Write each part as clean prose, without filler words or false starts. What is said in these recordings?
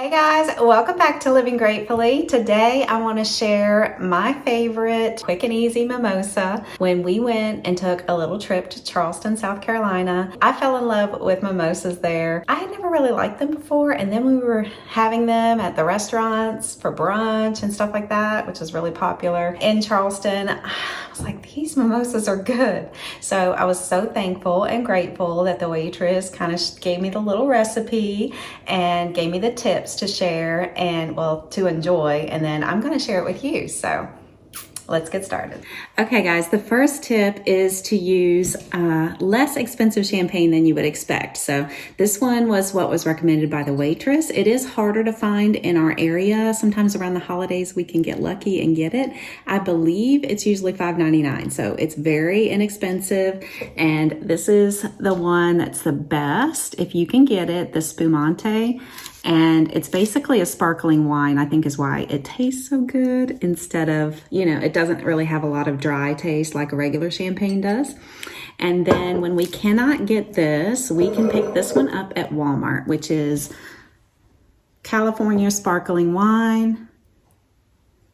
Hey guys, welcome back to Living Gratefully. Today I want to share my favorite quick and easy mimosa. When we went and took a little trip to Charleston, South Carolina, I fell in love with mimosas there. I had never really liked them before, and then we were having them at the restaurants for brunch and stuff like that, which is really popular in Charleston. I was like, these mimosas are good. So I was so thankful and grateful that the waitress kind of gave me the little recipe and gave me the tips to share and, well, to enjoy, and then I'm going to share it with you. So let's get started. Okay guys, the first tip is to use less expensive champagne than you would expect. So this one was what was recommended by the waitress. It is harder to find in our area. Sometimes around the holidays we can get lucky and get it. I believe it's usually $5.99, so it's very inexpensive, and this is the one that's the best if you can get it, the Spumante. And it's basically a sparkling wine, I think is why it tastes so good, instead of, it doesn't really have a lot of dry taste like a regular champagne does. And then when we cannot get this, we can pick this one up at Walmart, which is California Sparkling Wine,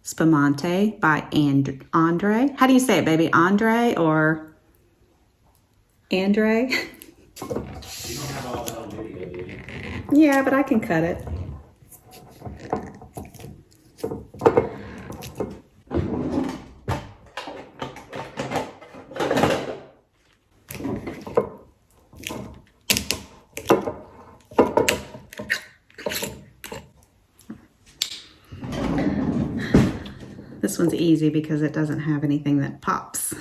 Spumante by Andre. How do you say it, baby? Andre or Andre? You don't have all that on video, do you? Yeah, but I can cut it. This one's easy because it doesn't have anything that pops.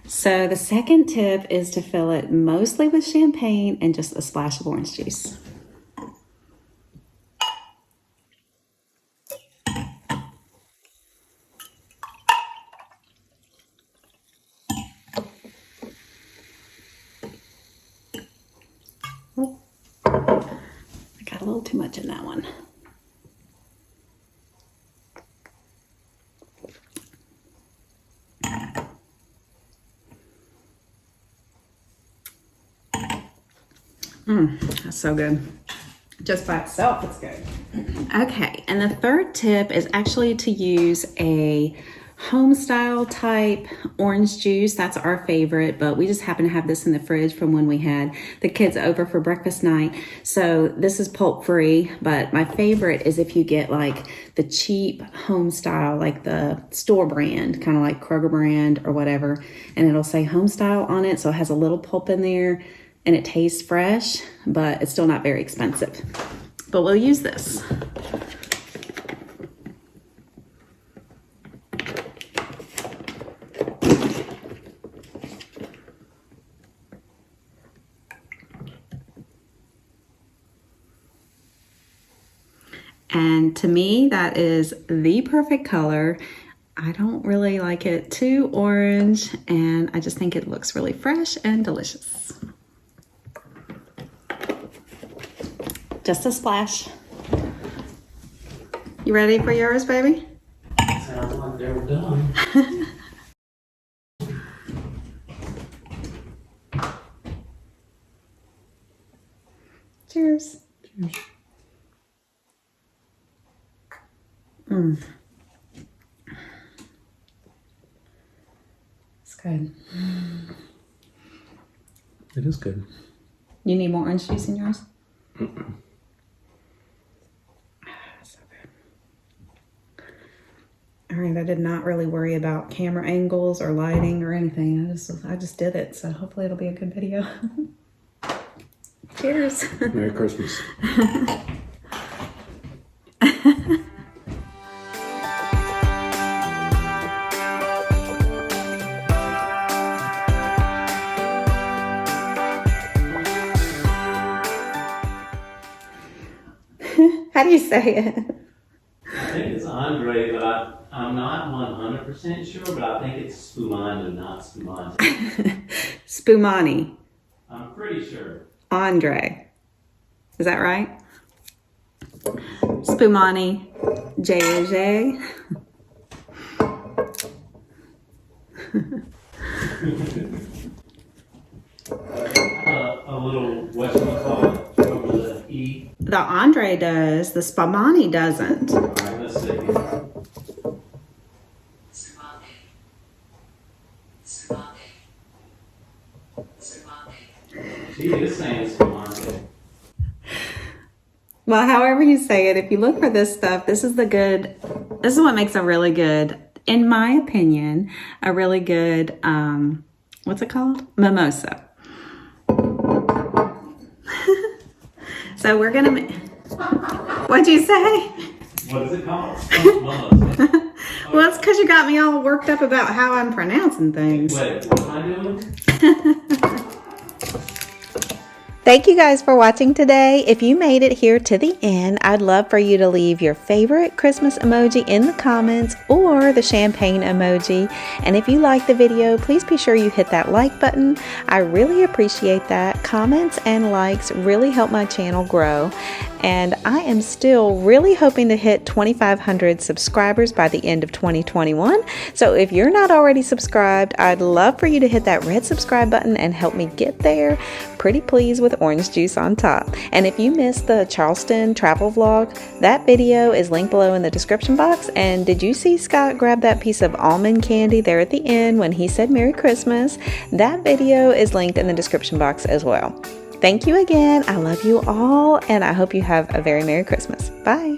So the second tip is to fill it mostly with champagne and just a splash of orange juice. Oh, I got a little too much in that one. That's so good. Just by itself, it's good. Okay, and the third tip is actually to use a home style type orange juice. That's our favorite, but we just happen to have this in the fridge from when we had the kids over for breakfast night. So this is pulp free, but my favorite is if you get like the cheap home style, like the store brand, kind of like Kroger brand or whatever, and it'll say home style on it. So it has a little pulp in there and it tastes fresh, but it's still not very expensive. But we'll use this. And to me, that is the perfect color. I don't really like it too orange, and I just think it looks really fresh and delicious. Just a splash. You ready for yours, baby? Sounds like they were done. Cheers. Cheers. It's good. It is good. You need more orange juice in yours? So good. All right, I did not really worry about camera angles or lighting or anything. I just did it, so hopefully it'll be a good video. Cheers. Merry Christmas. How do you say it? I think it's Andre, but I'm not 100% sure, but I think it's spumando, not spumante. Spumani. I'm pretty sure. Andre. Is that right? Spumani. J. A little, what should we call it, over the E. The Andre does. The Spumani doesn't. All right, let's see. She is saying spumante. Well, however you say it, if you look for this stuff, this is what makes a really good, in my opinion, a really good, what's it called? Mimosa. So we're going to, what'd you say? What is it called? Mimosas. Well, it's because you got me all worked up about how I'm pronouncing things. Wait, what am I doing? Thank you guys for watching today. If you made it here to the end, I'd love for you to leave your favorite Christmas emoji in the comments or the champagne emoji. And if you liked the video, please be sure you hit that like button. I really appreciate that. Comments and likes really help my channel grow. And I am still really hoping to hit 2,500 subscribers by the end of 2021. So if you're not already subscribed, I'd love for you to hit that red subscribe button and help me get there. Pretty please with orange juice on top. And if you missed the Charleston travel vlog, that video is linked below in the description box. And did you see Scott grab that piece of almond candy there at the end when he said Merry Christmas? That video is linked in the description box as well. Thank you again. I love you all, and I hope you have a very Merry Christmas. Bye.